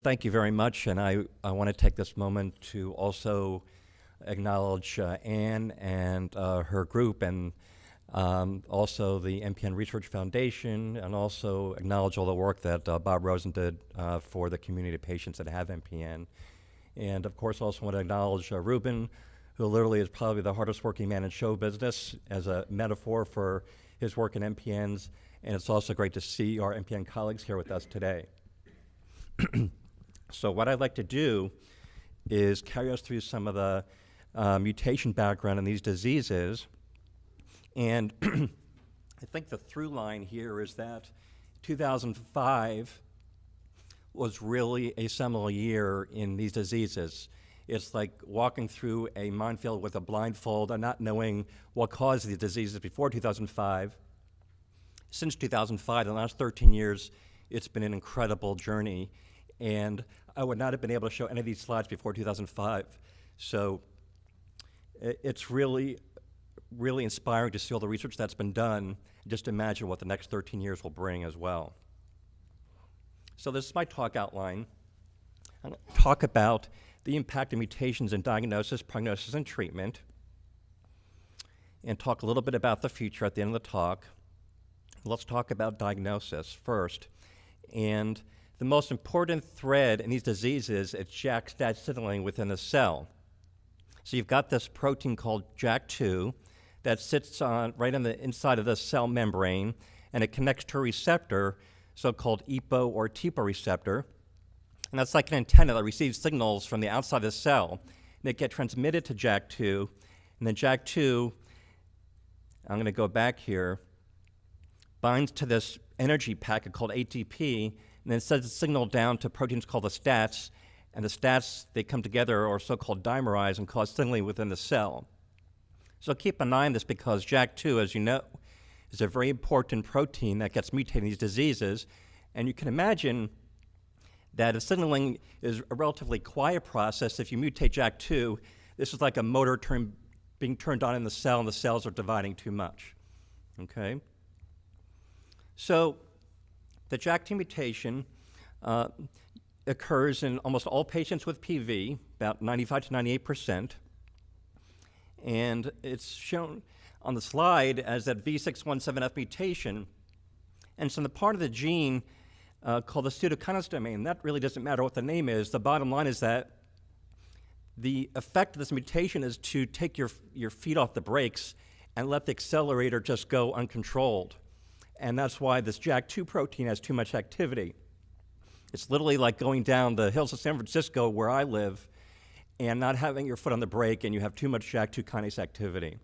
Thank you very much, and I want to take this moment to also acknowledge Anne and her group, and also the MPN Research Foundation, and also acknowledge all the work that Bob Rosen did for the community of patients that have MPN. And of course, also want to acknowledge Ruben, who literally is probably the hardest working man in show business, as a metaphor for his work in MPNs. And it's also great to see our MPN colleagues here with us today. So what I'd like to do is carry us through some of the mutation background in these diseases. And I think the through line here is that 2005 was really a seminal year in these diseases. It's like walking through a minefield with a blindfold and not knowing what caused these diseases before 2005. Since 2005, the last 13 years, it's been an incredible journey. And I would not have been able to show any of these slides before 2005. So it's really, really inspiring to see all the research that's been done. Just imagine what the next 13 years will bring as well. So this is my talk outline. I'm going to talk about the impact of mutations in diagnosis, prognosis, and treatment, and talk a little bit about the future at the end of the talk. Let's talk about diagnosis first. And the most important thread in these diseases is JAK-STAT signaling within the cell. So you've got this protein called JAK2 that sits on right on the inside of the cell membrane, and it connects to a receptor, so-called EPO or TPO receptor. And that's like an antenna that receives signals from the outside of the cell. And they get transmitted to JAK2, and then JAK2, I'm going to go back here, binds to this energy packet called ATP, and then sends a signal down to proteins called the STATs, and the STATs, they come together or so-called dimerize and cause signaling within the cell. So keep an eye on this because JAK2, as you know, is a very important protein that gets mutated in these diseases, and you can imagine that if signaling is a relatively quiet process, if you mutate JAK2, this is like a motor being turned on in the cell, and the cells are dividing too much, okay? So the JAK2 mutation occurs in almost all patients with PV, about 95 to 98%. And it's shown on the slide as that V617F mutation. And so the part of the gene called the pseudokinase domain, that really doesn't matter what the name is. The bottom line is that the effect of this mutation is to take your feet off the brakes and let the accelerator just go uncontrolled. And that's why this JAK2 protein has too much activity. It's literally like going down the hills of San Francisco, where I live, and not having your foot on the brake, and you have too much JAK2 kinase activity.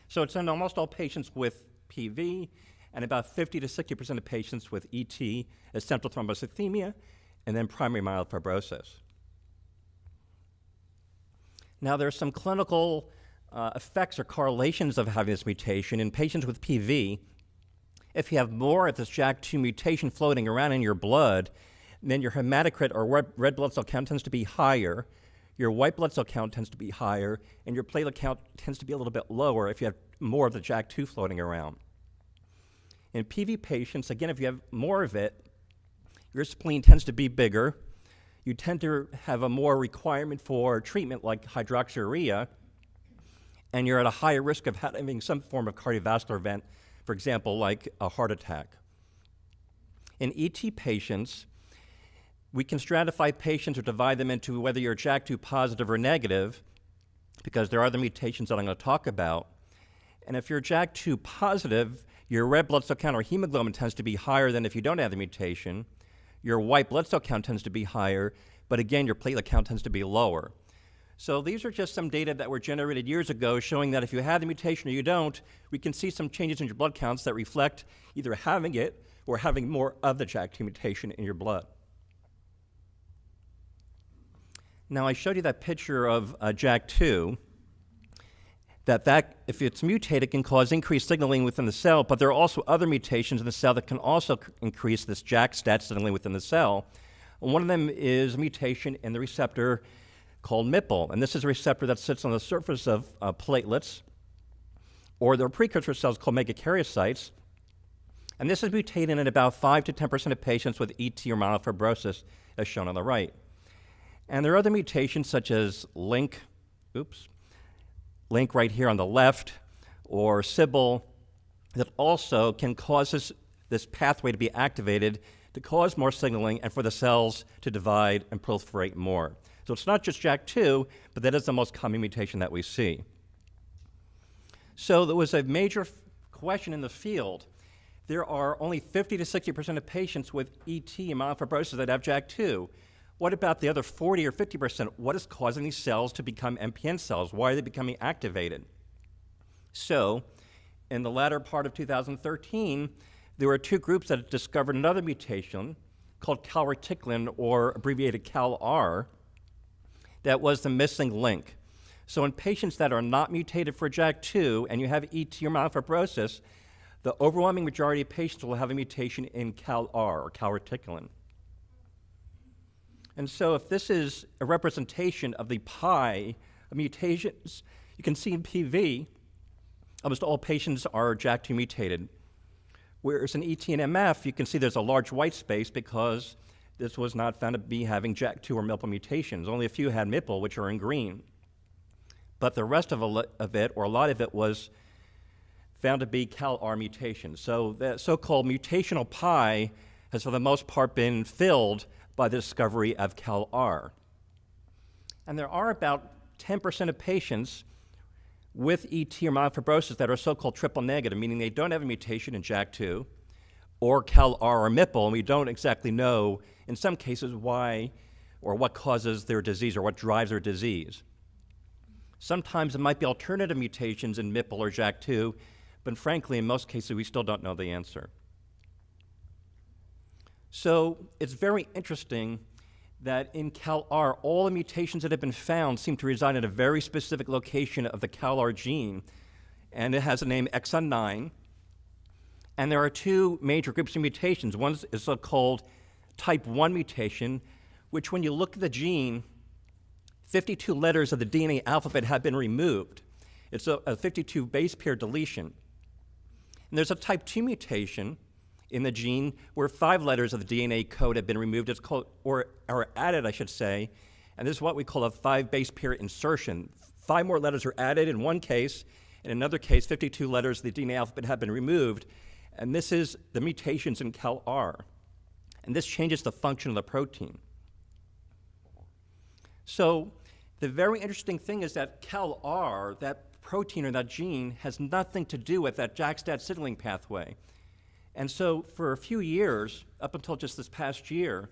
So it's in almost all patients with PV, and about 50 to 60% of patients with ET, essential thrombocythemia, and then primary myelofibrosis. Now, there are some clinical effects or correlations of having this mutation in patients with PV. If you have more of this JAK2 mutation floating around in your blood, then your hematocrit or red blood cell count tends to be higher, your white blood cell count tends to be higher, and your platelet count tends to be a little bit lower if you have more of the JAK2 floating around. In PV patients, again, if you have more of it, your spleen tends to be bigger. You tend to have a more requirement for treatment like hydroxyurea, and you're at a higher risk of having some form of cardiovascular event, for example, like a heart attack. In ET patients, we can stratify patients or divide them into whether you're JAK2 positive or negative, because there are the mutations that I'm going to talk about. And if you're JAK2 positive, your red blood cell count or hemoglobin tends to be higher than if you don't have the mutation. Your white blood cell count tends to be higher, but again, your platelet count tends to be lower. So these are just some data that were generated years ago showing that if you have the mutation or you don't, we can see some changes in your blood counts that reflect either having it or having more of the JAK2 mutation in your blood. Now, I showed you that picture of JAK2, that if it's mutated, can cause increased signaling within the cell, but there are also other mutations in the cell that can also increase this JAK-STAT signaling within the cell. One of them is a mutation in the receptor called MPL, and this is a receptor that sits on the surface of platelets, or their precursor cells called megakaryocytes, And this is mutated in about 5 to 10% of patients with ET or myelofibrosis, as shown on the right. And there are other mutations such as link right here on the left, or Sybil, that also can cause this pathway to be activated to cause more signaling and for the cells to divide and proliferate more. So it's not just JAK2, but that is the most common mutation that we see. So there was a major question in the field. There are only 50 to 60% of patients with ET and myelofibrosis that have JAK2. What about the other 40 or 50%? What is causing these cells to become MPN cells? Why are they becoming activated? So, in the latter part of 2013, there were two groups that discovered another mutation called calreticulin, or abbreviated CALR, that was the missing link. So in patients that are not mutated for JAK2 and you have ET or myelofibrosis, the overwhelming majority of patients will have a mutation in CALR, or calreticulin. And so if this is a representation of the pie of mutations, you can see in PV, almost all patients are JAK2 mutated. Whereas in ET and MF, you can see there's a large white space because this was not found to be having JAK2 or MPL mutations. Only a few had MPL, which are in green. But the rest of it, or a lot of it, was found to be CALR mutations. So the so-called mutational pie has for the most part been filled by the discovery of CALR. And there are about 10% of patients with ET or myelofibrosis that are so-called triple negative, meaning they don't have a mutation in JAK2 or CALR or MPL, and we don't exactly know, in some cases, why or what causes their disease or what drives their disease. Sometimes it might be alternative mutations in MPL or JAK2, but frankly, in most cases, we still don't know the answer. So it's very interesting that in CALR, all the mutations that have been found seem to reside in a very specific location of the CALR gene, and it has the name exon 9. And there are two major groups of mutations. One is so-called type 1 mutation, which when you look at the gene, 52 letters of the DNA alphabet have been removed. It's a 52 base pair deletion. And there's a type 2 mutation in the gene where 5 letters of the DNA code have been removed. It's called, or added, I should say, and this is what we call a 5 base pair insertion. 5 more letters are added in one case. In another case, 52 letters of the DNA alphabet have been removed, and this is the mutations in CALR. And this changes the function of the protein. So the very interesting thing is that CALR, that protein or that gene, has nothing to do with that JAK-STAT signaling pathway. And so for a few years, up until just this past year,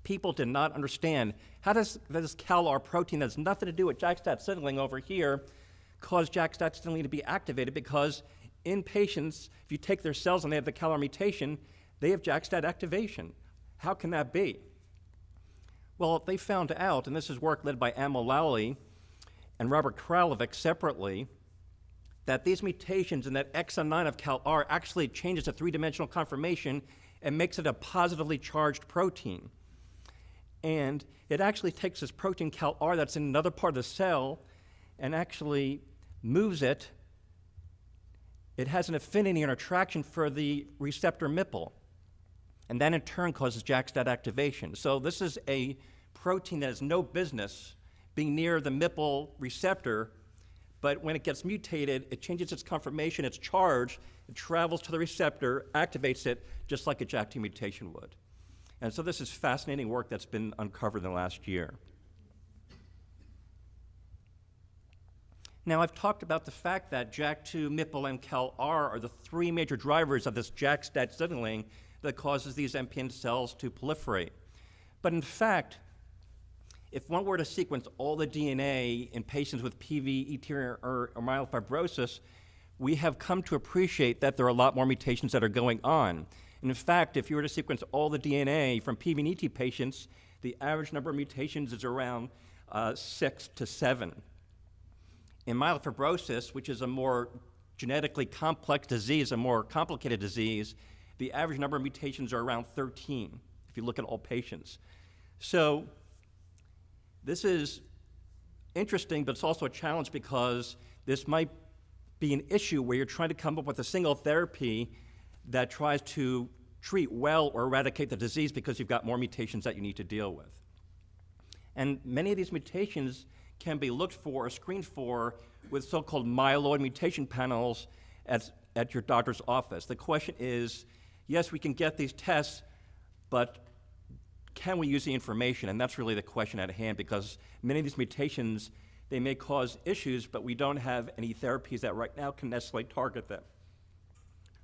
people did not understand how does this CALR protein that has nothing to do with JAK-STAT signaling over here cause JAK-STAT signaling to be activated, because in patients, if you take their cells and they have the CALR mutation, they have JAK-STAT activation. How can that be? Well, they found out, and this is work led by Amal Lally and Robert Kralovic separately, that these mutations in that exon 9 of CALR actually changes a 3-dimensional conformation and makes it a positively charged protein. And it actually takes this protein CALR that's in another part of the cell and actually moves it. It has an affinity and attraction for the receptor MPL, and that in turn causes JAK-STAT activation. So this is a protein that has no business being near the MPL receptor, but when it gets mutated, it changes its conformation, its charge, it travels to the receptor, activates it, just like a JAK2 mutation would. And so this is fascinating work that's been uncovered in the last year. Now, I've talked about the fact that JAK2, MPL, and CALR are the 3 major drivers of this JAK-STAT signaling that causes these MPN cells to proliferate. But in fact, if one were to sequence all the DNA in patients with PV, ET, or myelofibrosis, we have come to appreciate that there are a lot more mutations that are going on. And in fact, if you were to sequence all the DNA from PV and ET patients, the average number of mutations is around 6 to 7. In myelofibrosis, which is a more genetically complex disease, a more complicated disease, the average number of mutations are around 13, if you look at all patients. So this is interesting, but it's also a challenge because this might be an issue where you're trying to come up with a single therapy that tries to treat well or eradicate the disease because you've got more mutations that you need to deal with. And many of these mutations can be looked for or screened for with so-called myeloid mutation panels at your doctor's office. The question is, yes, we can get these tests, but can we use the information? And that's really the question at hand, because many of these mutations, they may cause issues, but we don't have any therapies that right now can necessarily target them.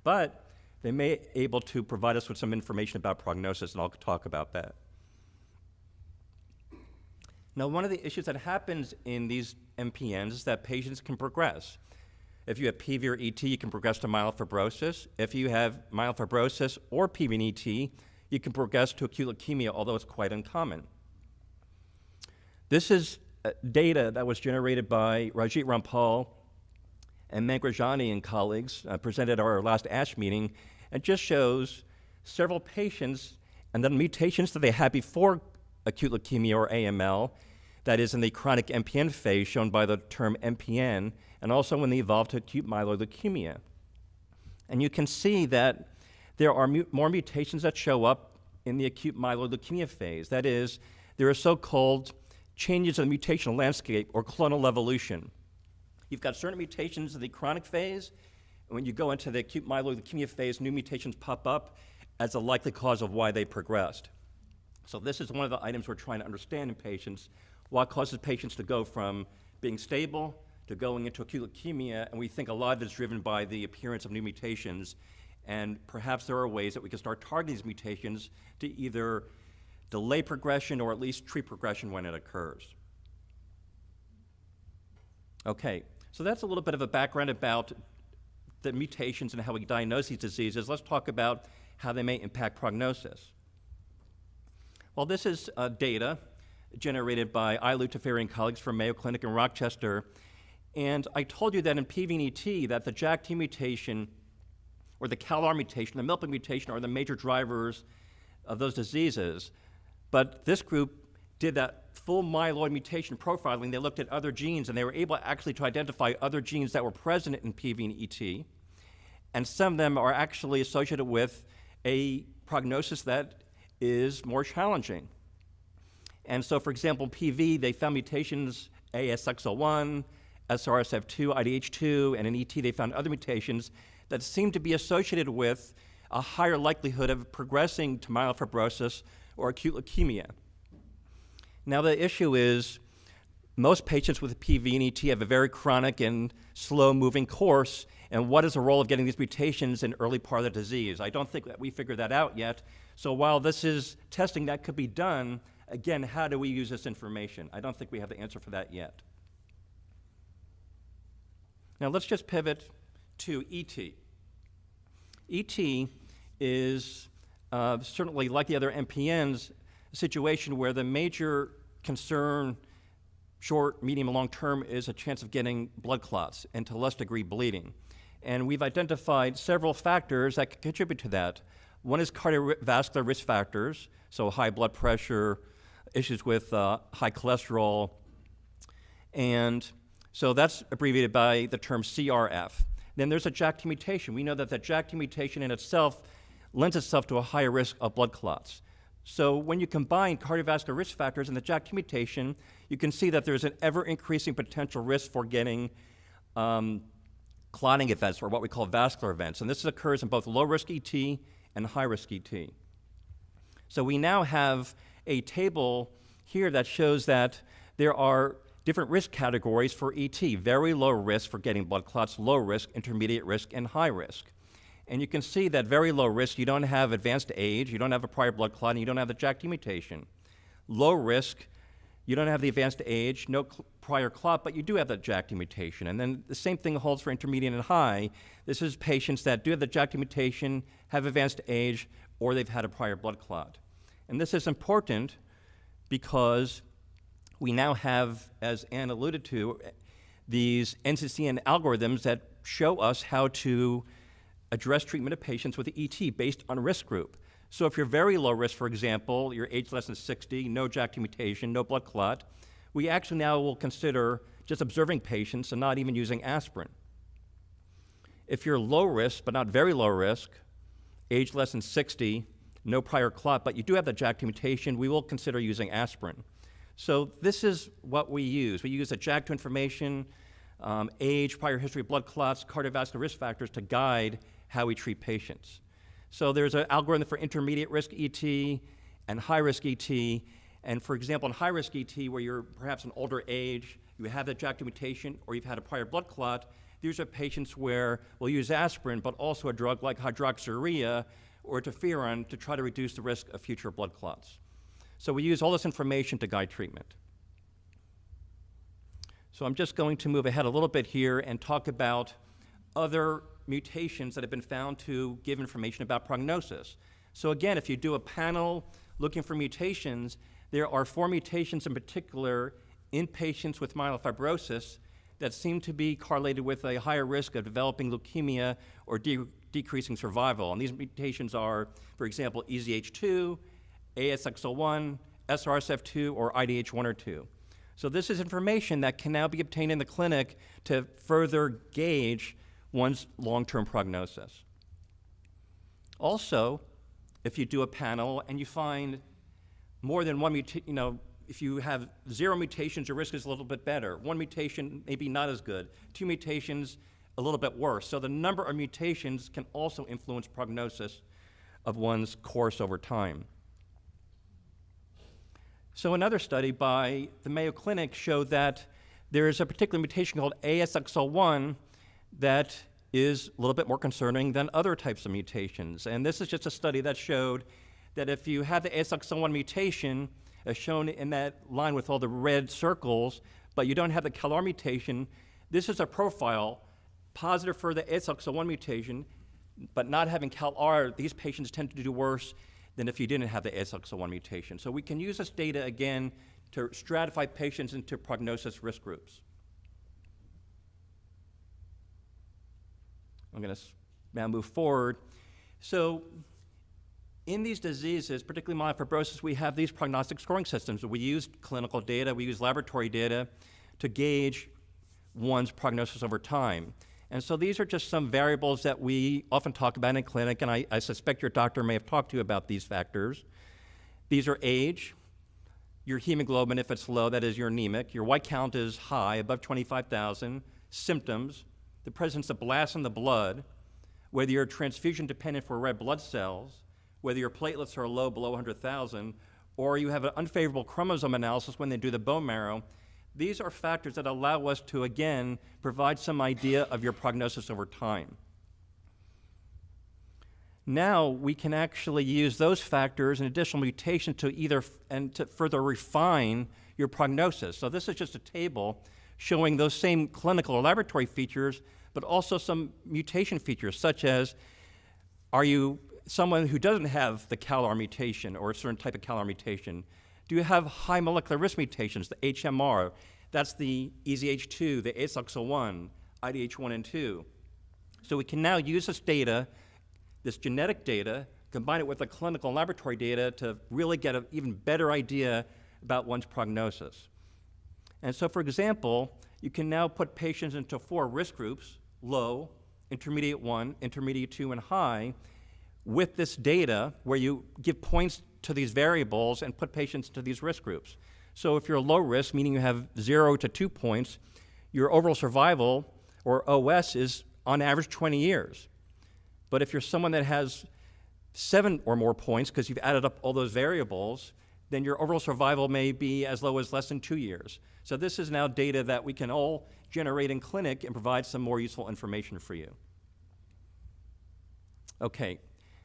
But they may be able to provide us with some information about prognosis, and I'll talk about that. Now, one of the issues that happens in these MPNs is that patients can progress. If you have PV or ET, you can progress to myelofibrosis. If you have myelofibrosis or PV and ET, you can progress to acute leukemia, although it's quite uncommon. This is data that was generated by Rajit Rampal and Mangrajani and colleagues, presented at our last ASH meeting, and just shows several patients and the mutations that they had before acute leukemia or AML, that is in the chronic MPN phase, shown by the term MPN, and also when they evolved to acute myeloid leukemia. And you can see that there are more mutations that show up in the acute myeloid leukemia phase. That is, there are so-called changes in the mutational landscape, or clonal evolution. You've got certain mutations in the chronic phase, and when you go into the acute myeloid leukemia phase, new mutations pop up as a likely cause of why they progressed. So this is one of the items we're trying to understand in patients, what causes patients to go from being stable to going into acute leukemia, and we think a lot of it is driven by the appearance of new mutations, and perhaps there are ways that we can start targeting these mutations to either delay progression or at least treat progression when it occurs. Okay, so that's a little bit of a background about the mutations and how we diagnose these diseases. Let's talk about how they may impact prognosis. Well, this is data generated by Ailu Teferi and colleagues from Mayo Clinic in Rochester. And I told you that in PV and ET, that the JAK-STAT mutation or the CALR mutation, the MILPA mutation, are the major drivers of those diseases. But this group did that full myeloid mutation profiling. They looked at other genes, and they were able actually to identify other genes that were present in PV and ET. And some of them are actually associated with a prognosis that is more challenging. And so, for example, PV, they found mutations ASXL1, SRSF2, IDH2, and in ET they found other mutations that seem to be associated with a higher likelihood of progressing to myelofibrosis or acute leukemia. Now the issue is most patients with PV and ET have a very chronic and slow-moving course, and what is the role of getting these mutations in early part of the disease? I don't think that we figured that out yet. So while this is testing that could be done, again, how do we use this information? I don't think we have the answer for that yet. Now let's just pivot to ET. ET is certainly, like the other MPNs, a situation where the major concern, short, medium, and long term, is a chance of getting blood clots and to a less degree bleeding. And we've identified several factors that can contribute to that. One is cardiovascular risk factors, so high blood pressure, issues with high cholesterol, and so that's abbreviated by the term CRF. Then there's a JAK-STAT mutation. We know that the JAK-STAT mutation in itself lends itself to a higher risk of blood clots. So when you combine cardiovascular risk factors and the JAK-STAT mutation, you can see that there's an ever-increasing potential risk for getting clotting events, or what we call vascular events. And this occurs in both low-risk ET and high-risk ET. So we now have a table here that shows that there are different risk categories for ET: very low risk for getting blood clots, low risk, intermediate risk, and high risk. And you can see that very low risk, you don't have advanced age, you don't have a prior blood clot, and you don't have the JAK-STAT mutation. Low risk, you don't have the advanced age, no prior clot, but you do have the JAK-STAT mutation. And then the same thing holds for intermediate and high. This is patients that do have the JAK-STAT mutation, have advanced age, or they've had a prior blood clot. And this is important because we now have, as Anne alluded to, these NCCN algorithms that show us how to address treatment of patients with ET based on risk group. So if you're very low risk, for example, you're age less than 60, no JAK-STAT mutation, no blood clot, we actually now will consider just observing patients and not even using aspirin. If you're low risk, but not very low risk, age less than 60, no prior clot, but you do have the JAK2 mutation, we will consider using aspirin. So this is what we use. We use the JAK2 information, age, prior history of blood clots, cardiovascular risk factors to guide how we treat patients. So there's an algorithm for intermediate risk ET and high risk ET. And for example, in high risk ET, where you're perhaps an older age, you have the JAK2 mutation, or you've had a prior blood clot, these are patients where we'll use aspirin, but also a drug like hydroxyurea or interferon to try to reduce the risk of future blood clots. So we use all this information to guide treatment. So I'm just going to move ahead a little bit here and talk about other mutations that have been found to give information about prognosis. So again, if you do a panel looking for mutations, there are 4 mutations in particular in patients with myelofibrosis that seem to be correlated with a higher risk of developing leukemia or decreasing survival. And these mutations are, for example, EZH2, ASXL1, SRSF2, or IDH1 or 2. So this is information that can now be obtained in the clinic to further gauge one's long-term prognosis. Also, if you do a panel and you find more than one mutation, if you have 0 mutations, your risk is a little bit better. 1 mutation, maybe not as good. 2 mutations, a little bit worse. So the number of mutations can also influence prognosis of one's course over time. So another study by the Mayo Clinic showed that there is a particular mutation called ASXL1 that is a little bit more concerning than other types of mutations. And this is just a study that showed that if you have the ASXL1 mutation, as shown in that line with all the red circles, but you don't have the CALR mutation, this is a profile positive for the ASXL1 mutation, but not having CALR, these patients tend to do worse than if you didn't have the ASXL1 mutation. So we can use this data again to stratify patients into prognosis risk groups. I'm going to now move forward. So in these diseases, particularly myelofibrosis, we have these prognostic scoring systems. We use clinical data, we use laboratory data to gauge one's prognosis over time. And so these are just some variables that we often talk about in clinic, and I suspect your doctor may have talked to you about these factors. These are age, your hemoglobin, if it's low, that is you're anemic, your white count is high, above 25,000, symptoms, the presence of blasts in the blood, whether you're transfusion dependent for red blood cells, whether your platelets are low, below 100,000, or you have an unfavorable chromosome analysis when they do the bone marrow. These are factors that allow us to, again, provide some idea of your prognosis over time. Now we can actually use those factors and additional mutations to further refine your prognosis. So this is just a table showing those same clinical or laboratory features, but also some mutation features, such as, are you someone who doesn't have the CALR mutation or a certain type of CALR mutation? Do you have high molecular risk mutations, the HMR? That's the EZH2, the ASXL1, IDH1 and 2. So we can now use this data, this genetic data, combine it with the clinical and laboratory data to really get an even better idea about one's prognosis. And so, for example, you can now put patients into 4 risk groups: low, intermediate 1, intermediate 2, and high, with this data where you give points to these variables and put patients to these risk groups. So if you're low risk, meaning you have 0 to 2 points, your overall survival, or OS, is on average 20 years. But if you're someone that has 7 or more points, because you've added up all those variables, then your overall survival may be as low as less than 2 years. So this is now data that we can all generate in clinic and provide some more useful information for you. Okay,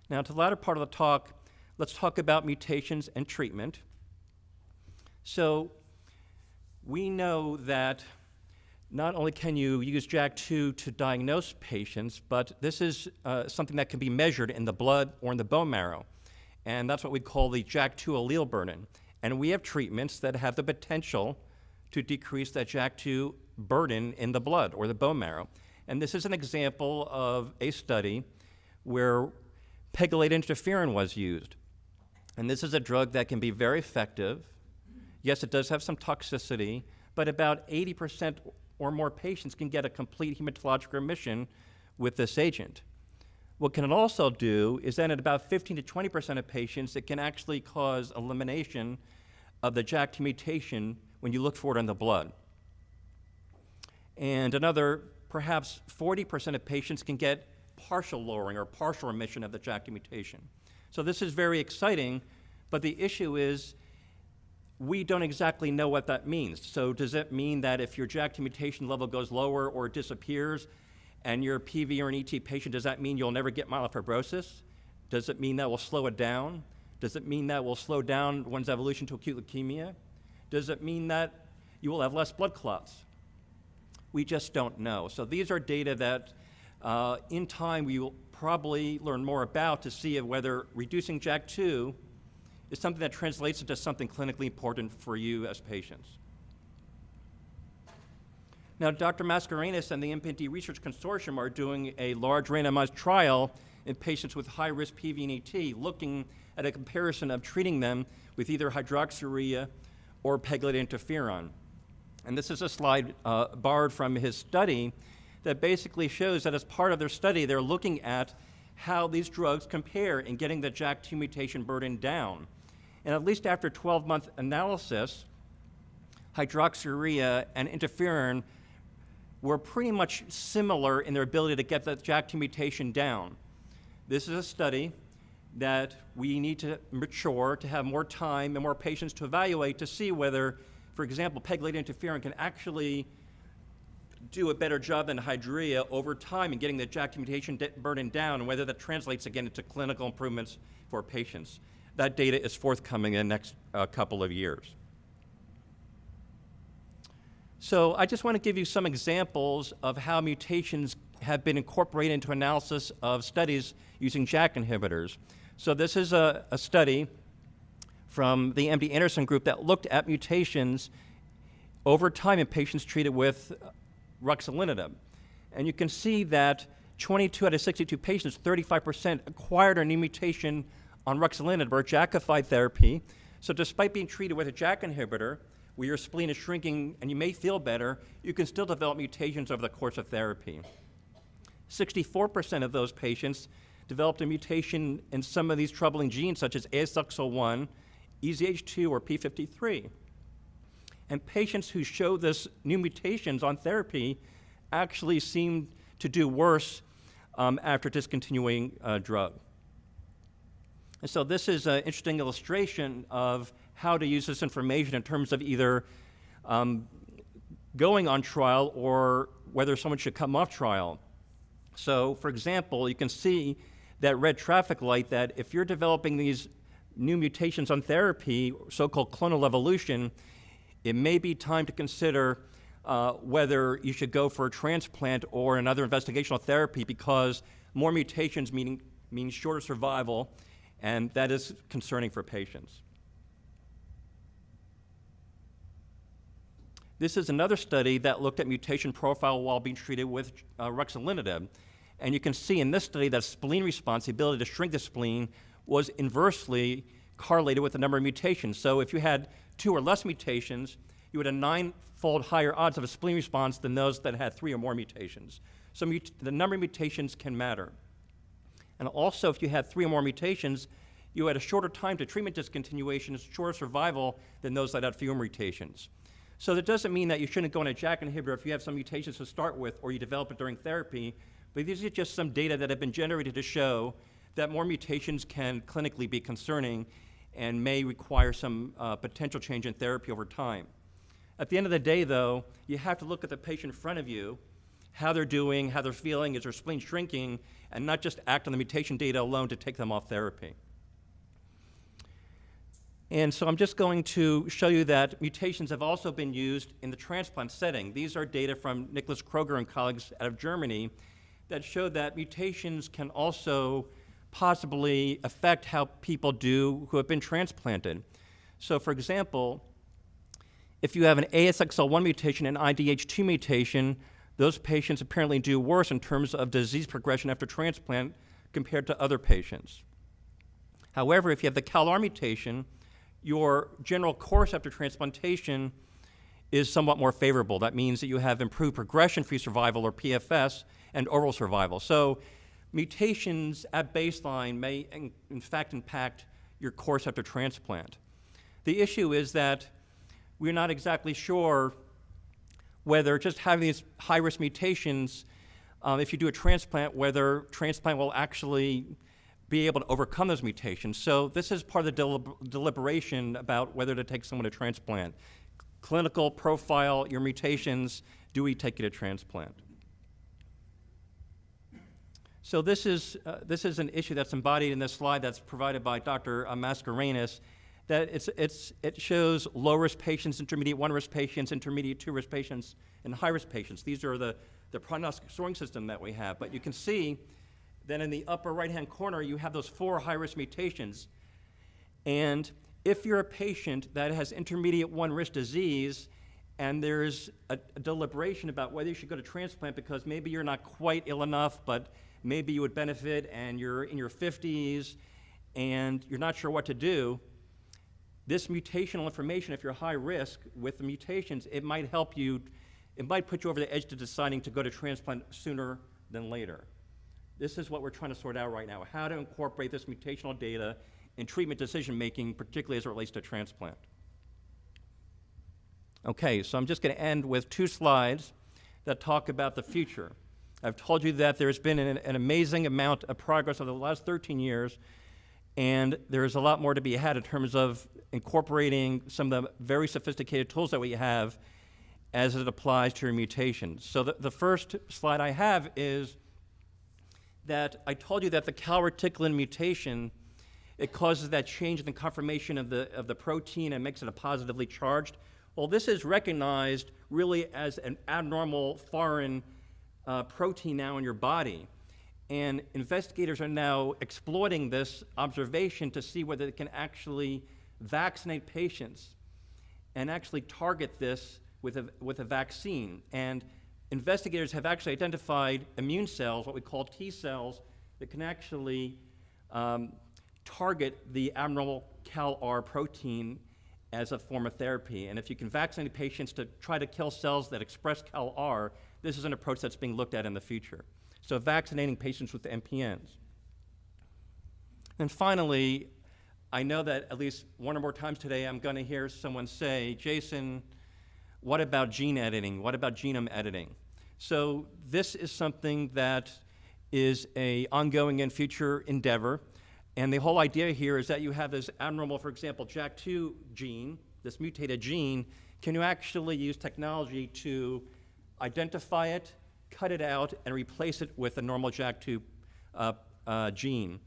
now to the latter part of the talk, let's talk about mutations and treatment. So we know that not only can you use JAK2 to diagnose patients, but this is something that can be measured in the blood or in the bone marrow. And that's what we call the JAK2 allele burden. And we have treatments that have the potential to decrease that JAK2 burden in the blood or the bone marrow. And this is an example of a study where Pegylated interferon was used. And this is a drug that can be very effective. Yes, it does have some toxicity, but about 80% or more patients can get a complete hematologic remission with this agent. What can it also do is that in about 15 to 20% of patients, it can actually cause elimination of the JAK2 mutation when you look for it in the blood. And another, perhaps 40% of patients can get partial lowering or partial remission of the JAK2 mutation. So this is very exciting, but the issue is we don't exactly know what that means. So does it mean that if your JAK2 mutation level goes lower or it disappears and you're a PV or an ET patient, does that mean you'll never get myelofibrosis? Does it mean that will slow it down? Does it mean that will slow down one's evolution to acute leukemia? Does it mean that you will have less blood clots? We just don't know. So these are data that in time we will probably learn more about to see whether reducing JAK2 is something that translates into something clinically important for you as patients. Now, Dr. Mascarenhas and the MPNs Research Consortium are doing a large randomized trial in patients with high-risk PV and ET, looking at a comparison of treating them with either hydroxyurea or pegylated interferon. And this is a slide borrowed from his study that basically shows that as part of their study, they're looking at how these drugs compare in getting the JAK2 mutation burden down. And at least after 12-month analysis, hydroxyurea and interferon were pretty much similar in their ability to get the JAK2 mutation down. This is a study that we need to mature to have more time and more patients to evaluate to see whether, for example, pegylated interferon can actually do a better job than hydroxyurea over time in getting the JAK2 mutation burden down, and whether that translates again into clinical improvements for patients. That data is forthcoming in the next couple of years. So I just want to give you some examples of how mutations have been incorporated into analysis of studies using JAK inhibitors. So this is a study from the MD Anderson group that looked at mutations over time in patients treated with ruxolitinib. And you can see that 22 out of 62 patients, 35%, acquired a new mutation on ruxolitinib or Jakafi therapy. So despite being treated with a JAK inhibitor, where your spleen is shrinking and you may feel better, you can still develop mutations over the course of therapy. 64% of those patients developed a mutation in some of these troubling genes, such as ASXL1, EZH2, or P53. And patients who show this new mutations on therapy actually seem to do worse after discontinuing a drug. And so this is an interesting illustration of how to use this information in terms of either going on trial or whether someone should come off trial. So, for example, you can see that red traffic light that if you're developing these new mutations on therapy, so-called clonal evolution, it may be time to consider whether you should go for a transplant or another investigational therapy, because more mutations means shorter survival, and that is concerning for patients. This is another study that looked at mutation profile while being treated with ruxolitinib. And you can see in this study that spleen response, the ability to shrink the spleen, was inversely correlated with the number of mutations. So if you had 2 or less mutations, you had a 9-fold higher odds of a spleen response than those that had 3 or more mutations. So the number of mutations can matter. And also, if you had 3 or more mutations, you had a shorter time to treatment discontinuation, shorter survival than those that had fewer mutations. So that doesn't mean that you shouldn't go on a JAK inhibitor if you have some mutations to start with or you develop it during therapy, but these are just some data that have been generated to show that more mutations can clinically be concerning and may require some potential change in therapy over time. At the end of the day, though, you have to look at the patient in front of you, how they're doing, how they're feeling, is their spleen shrinking, and not just act on the mutation data alone to take them off therapy. And so I'm just going to show you that mutations have also been used in the transplant setting. These are data from Nicholas Kroger and colleagues out of Germany that show that mutations can also possibly affect how people do who have been transplanted. So for example, if you have an ASXL1 mutation and IDH2 mutation, those patients apparently do worse in terms of disease progression after transplant compared to other patients. However, if you have the CALR mutation, your general course after transplantation is somewhat more favorable. That means that you have improved progression-free survival, or PFS, and overall survival. So mutations at baseline may in fact impact your course after transplant. The issue is that we're not exactly sure whether just having these high-risk mutations, if you do a transplant, whether transplant will actually be able to overcome those mutations. So this is part of the deliberation about whether to take someone to transplant. Clinical profile, your mutations, do we take you to transplant? So this is an issue that's embodied in this slide that's provided by Dr. Mascarenas, that it shows low-risk patients, intermediate 1-risk patients, intermediate 2-risk patients, and high-risk patients. These are the prognostic scoring system that we have. But you can see that in the upper right-hand corner, you have those 4 high-risk mutations. And if you're a patient that has intermediate 1-risk disease, and there's a deliberation about whether you should go to transplant because maybe you're not quite ill enough, but maybe you would benefit, and you're in your 50s, and you're not sure what to do, this mutational information, if you're high risk with the mutations, it might help you, it might put you over the edge to deciding to go to transplant sooner than later. This is what we're trying to sort out right now, how to incorporate this mutational data in treatment decision-making, particularly as it relates to transplant. Okay, so I'm just going to end with 2 slides that talk about the future. I've told you that there's been an amazing amount of progress over the last 13 years, and there's a lot more to be had in terms of incorporating some of the very sophisticated tools that we have as it applies to your mutations. So the first slide I have is that I told you that the calreticulin mutation, it causes that change in the conformation of the protein and makes it a positively charged. Well, this is recognized really as an abnormal foreign protein now in your body. And investigators are now exploiting this observation to see whether they can actually vaccinate patients and actually target this with a vaccine. And investigators have actually identified immune cells, what we call T cells, that can actually target the abnormal CALR protein as a form of therapy. And if you can vaccinate patients to try to kill cells that express CALR, this is an approach that's being looked at in the future. So vaccinating patients with MPNs. And finally, I know that at least 1 or more times today I'm going to hear someone say, Jason, what about gene editing? What about genome editing? So this is something that is an ongoing and future endeavor. And the whole idea here is that you have this abnormal, for example, JAK2 gene, this mutated gene. Can you actually use technology to identify it, cut it out, and replace it with a normal JAK2 gene?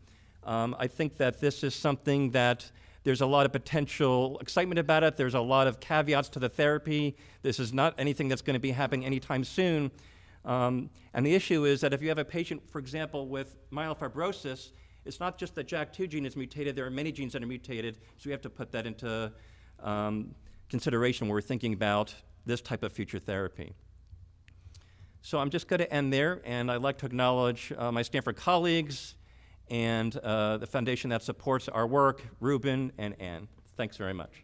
I think that this is something that there's a lot of potential excitement about it. There's a lot of caveats to the therapy. This is not anything that's going to be happening anytime soon. And the issue is that if you have a patient, for example, with myelofibrosis, it's not just the JAK2 gene is mutated. There are many genes that are mutated, so we have to put that into consideration when we're thinking about this type of future therapy. So I'm just going to end there, and I'd like to acknowledge my Stanford colleagues and the foundation that supports our work, Ruben and Ann. Thanks very much.